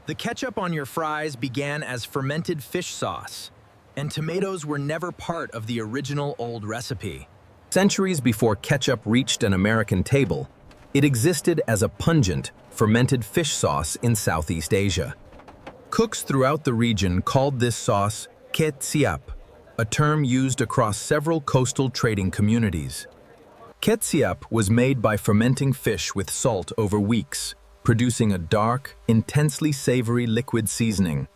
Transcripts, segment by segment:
The ketchup on your fries began as fermented fish sauce, and tomatoes were never part of the original old recipe. Centuries before ketchup reached an American table, it existed as a pungent, fermented fish sauce in Southeast Asia. Cooks throughout the region called this sauce ketchup, a term used across several coastal trading communities. Ketchup was made by fermenting fish with salt over weeks, producing a dark, intensely savory liquid seasoning.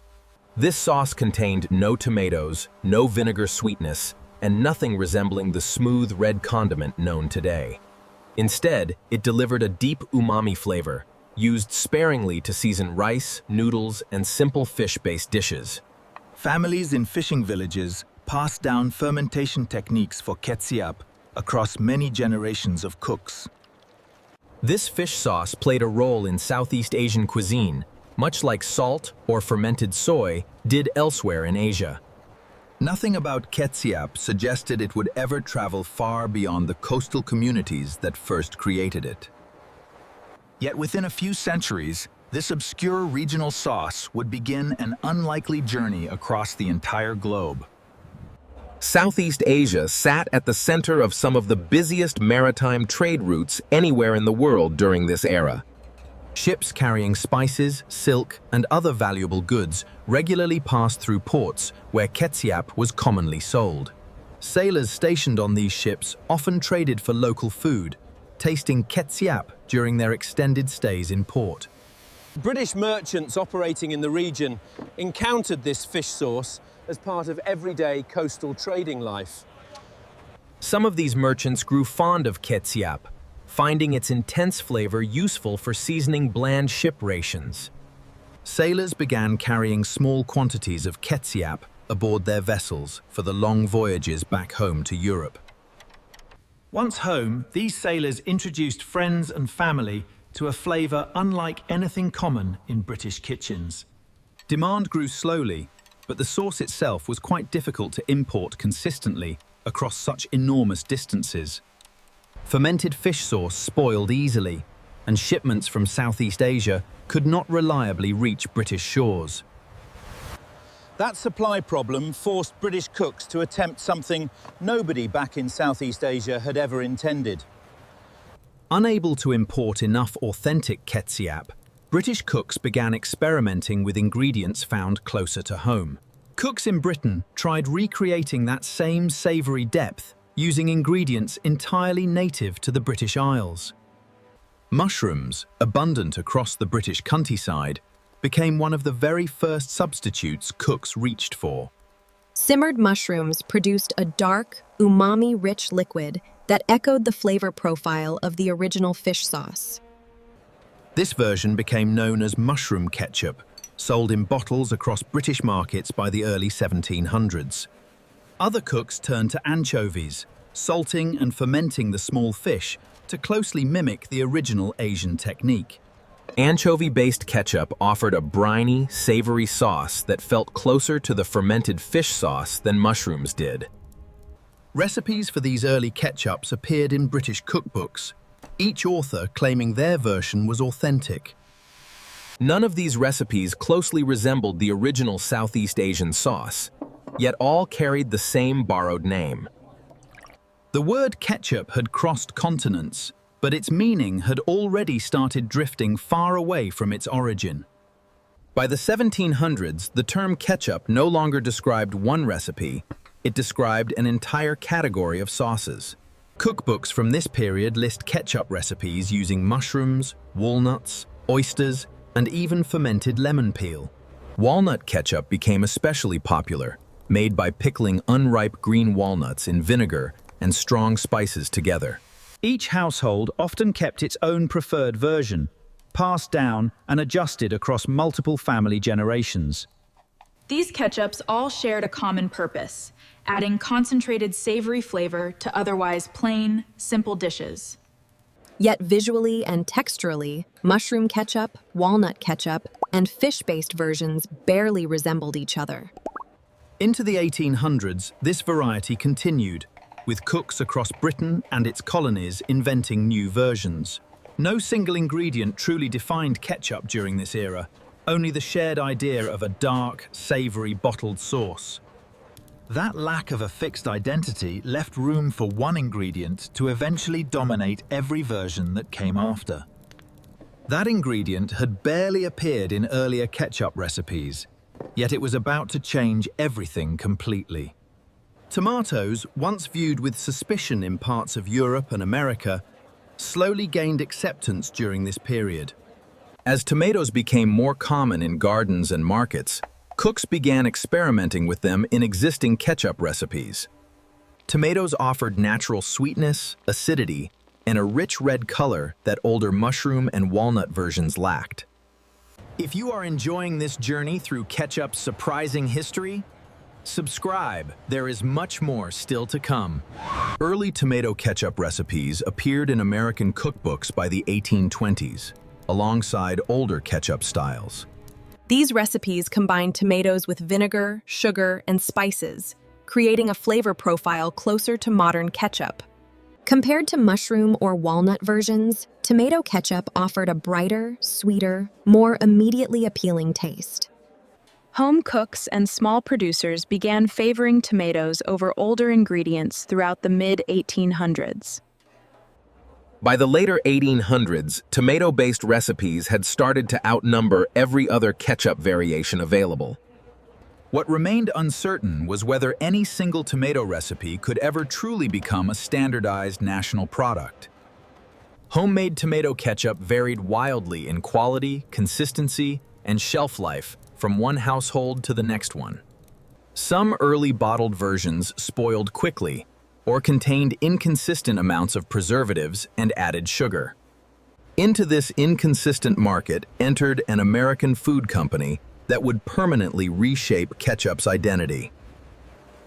This sauce contained no tomatoes, no vinegar sweetness, and nothing resembling the smooth red condiment known today. Instead, it delivered a deep umami flavor, used sparingly to season rice, noodles, and simple fish-based dishes. Families in fishing villages passed down fermentation techniques for ketchup across many generations of cooks. This fish sauce played a role in Southeast Asian cuisine, much like salt or fermented soy did elsewhere in Asia. Nothing about ketchup suggested it would ever travel far beyond the coastal communities that first created it. Yet within a few centuries, this obscure regional sauce would begin an unlikely journey across the entire globe. Southeast Asia sat at the center of some of the busiest maritime trade routes anywhere in the world during this era. Ships carrying spices, silk, and other valuable goods regularly passed through ports where ketchup was commonly sold. Sailors stationed on these ships often traded for local food, tasting ketchup during their extended stays in port. British merchants operating in the region encountered this fish sauce as part of everyday coastal trading life. Some of these merchants grew fond of ketchup, finding its intense flavor useful for seasoning bland ship rations. Sailors began carrying small quantities of ketchup aboard their vessels for the long voyages back home to Europe. Once home, these sailors introduced friends and family to a flavor unlike anything common in British kitchens. Demand grew slowly, but the sauce itself was quite difficult to import consistently across such enormous distances. Fermented fish sauce spoiled easily, and shipments from Southeast Asia could not reliably reach British shores. That supply problem forced British cooks to attempt something nobody back in Southeast Asia had ever intended. Unable to import enough authentic ketchup, British cooks began experimenting with ingredients found closer to home. Cooks in Britain tried recreating that same savoury depth using ingredients entirely native to the British Isles. Mushrooms, abundant across the British countryside, became one of the very first substitutes cooks reached for. Simmered mushrooms produced a dark, umami-rich liquid that echoed the flavor profile of the original fish sauce. This version became known as mushroom ketchup, sold in bottles across British markets by the early 1700s. Other cooks turned to anchovies, salting and fermenting the small fish to closely mimic the original Asian technique. Anchovy-based ketchup offered a briny, savory sauce that felt closer to the fermented fish sauce than mushrooms did. Recipes for these early ketchups appeared in British cookbooks, each author claiming their version was authentic. None of these recipes closely resembled the original Southeast Asian sauce, yet all carried the same borrowed name. The word ketchup had crossed continents, but its meaning had already started drifting far away from its origin. By the 1700s, the term ketchup no longer described one recipe, it described an entire category of sauces. Cookbooks from this period list ketchup recipes using mushrooms, walnuts, oysters, and even fermented lemon peel. Walnut ketchup became especially popular, made by pickling unripe green walnuts in vinegar and strong spices together. Each household often kept its own preferred version, passed down and adjusted across multiple family generations. These ketchups all shared a common purpose, adding concentrated savory flavor to otherwise plain, simple dishes. Yet visually and texturally, mushroom ketchup, walnut ketchup, and fish-based versions barely resembled each other. Into the 1800s, this variety continued, with cooks across Britain and its colonies inventing new versions. No single ingredient truly defined ketchup during this era. only the shared idea of a dark, savory bottled sauce. That lack of a fixed identity left room for one ingredient to eventually dominate every version that came after. That ingredient had barely appeared in earlier ketchup recipes, yet it was about to change everything completely. Tomatoes, once viewed with suspicion in parts of Europe and America, slowly gained acceptance during this period. As tomatoes became more common in gardens and markets, cooks began experimenting with them in existing ketchup recipes. Tomatoes offered natural sweetness, acidity, and a rich red color that older mushroom and walnut versions lacked. If you are enjoying this journey through ketchup's surprising history, subscribe, there is much more still to come. Early tomato ketchup recipes appeared in American cookbooks by the 1820s, alongside older ketchup styles. These recipes combine tomatoes with vinegar, sugar, and spices, creating a flavor profile closer to modern ketchup. Compared to mushroom or walnut versions, tomato ketchup offered a brighter, sweeter, more immediately appealing taste. Home cooks and small producers began favoring tomatoes over older ingredients throughout the mid-1800s. By the later 1800s, tomato-based recipes had started to outnumber every other ketchup variation available. What remained uncertain was whether any single tomato recipe could ever truly become a standardized national product. Homemade tomato ketchup varied wildly in quality, consistency, and shelf life from one household to the next one. Some early bottled versions spoiled quickly or contained inconsistent amounts of preservatives and added sugar. Into this inconsistent market entered an American food company that would permanently reshape ketchup's identity.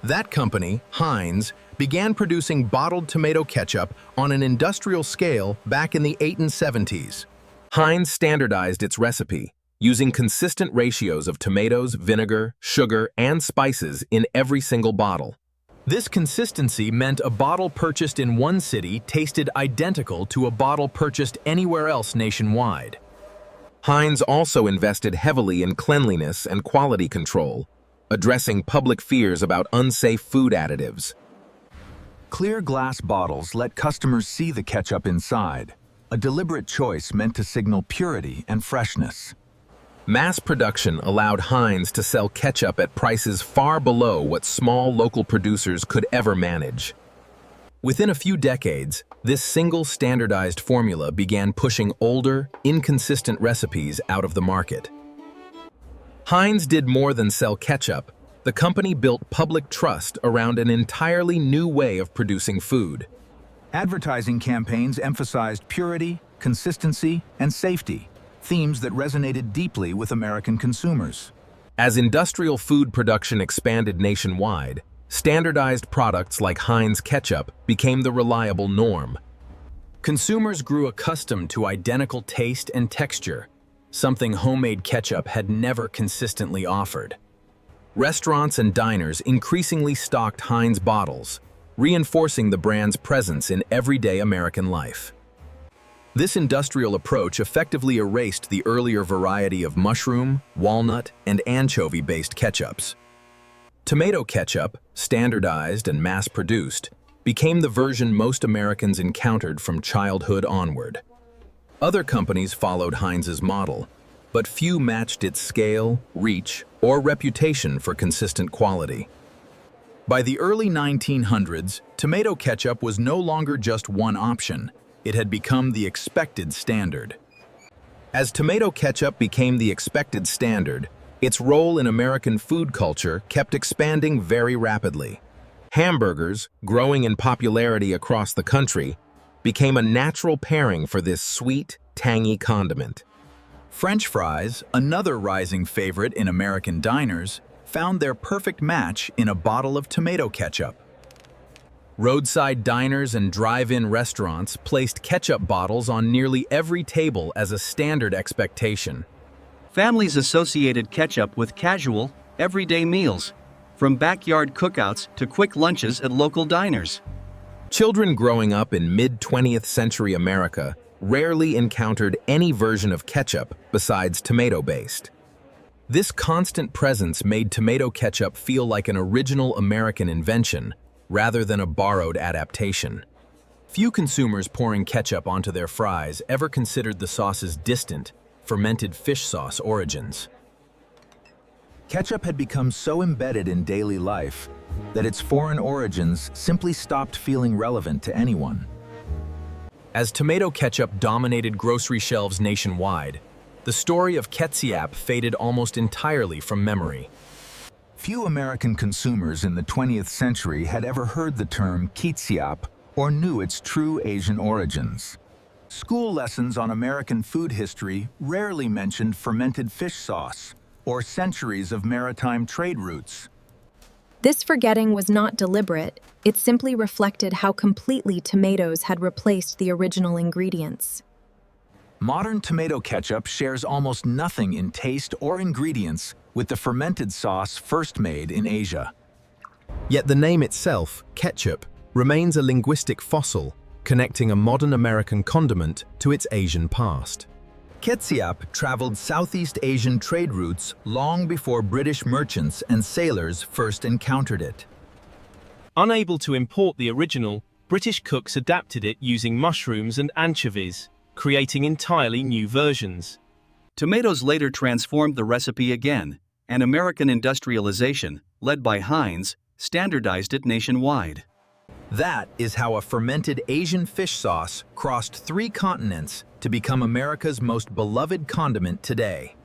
That company, Heinz, began producing bottled tomato ketchup on an industrial scale back in the 1870s. Heinz standardized its recipe, using consistent ratios of tomatoes, vinegar, sugar, and spices in every single bottle. This consistency meant a bottle purchased in one city tasted identical to a bottle purchased anywhere else nationwide. Heinz also invested heavily in cleanliness and quality control, addressing public fears about unsafe food additives. Clear glass bottles let customers see the ketchup inside, a deliberate choice meant to signal purity and freshness. Mass production allowed Heinz to sell ketchup at prices far below what small local producers could ever manage. Within a few decades, this single standardized formula began pushing older, inconsistent recipes out of the market. Heinz did more than sell ketchup. The company built public trust around an entirely new way of producing food. Advertising campaigns emphasized purity, consistency, and safety, themes that resonated deeply with American consumers. As industrial food production expanded nationwide, standardized products like Heinz ketchup became the reliable norm. Consumers grew accustomed to identical taste and texture, something homemade ketchup had never consistently offered. Restaurants and diners increasingly stocked Heinz bottles, reinforcing the brand's presence in everyday American life. This industrial approach effectively erased the earlier variety of mushroom, walnut, and anchovy-based ketchups. Tomato ketchup, standardized and mass-produced, became the version most Americans encountered from childhood onward. Other companies followed Heinz's model, but few matched its scale, reach, or reputation for consistent quality. By the early 1900s, tomato ketchup was no longer just one option. It had become the expected standard. As tomato ketchup became the expected standard, its role in American food culture kept expanding very rapidly. Hamburgers, growing in popularity across the country, became a natural pairing for this sweet, tangy condiment. French fries, another rising favorite in American diners, found their perfect match in a bottle of tomato ketchup. Roadside diners and drive-in restaurants placed ketchup bottles on nearly every table as a standard expectation. Families associated ketchup with casual, everyday meals, from backyard cookouts to quick lunches at local diners. Children growing up in mid-20th century America rarely encountered any version of ketchup besides tomato-based. This constant presence made tomato ketchup feel like an original American invention rather than a borrowed adaptation. Few consumers pouring ketchup onto their fries ever considered the sauce's distant, fermented fish sauce origins. Ketchup had become so embedded in daily life that its foreign origins simply stopped feeling relevant to anyone. As tomato ketchup dominated grocery shelves nationwide, the story of Ketchup faded almost entirely from memory. Few American consumers in the 20th century had ever heard the term Ketchup or knew its true Asian origins. School lessons on American food history rarely mentioned fermented fish sauce or centuries of maritime trade routes. This forgetting was not deliberate, it simply reflected how completely tomatoes had replaced the original ingredients. Modern tomato ketchup shares almost nothing in taste or ingredients with the fermented sauce first made in Asia. Yet the name itself, ketchup, remains a linguistic fossil, connecting a modern American condiment to its Asian past. Ketchup traveled Southeast Asian trade routes long before British merchants and sailors first encountered it. Unable to import the original, British cooks adapted it using mushrooms and anchovies, creating entirely new versions. Tomatoes later transformed the recipe again, and American industrialization, led by Heinz, standardized it nationwide. That is how a fermented Asian fish sauce crossed 3 continents to become America's most beloved condiment today.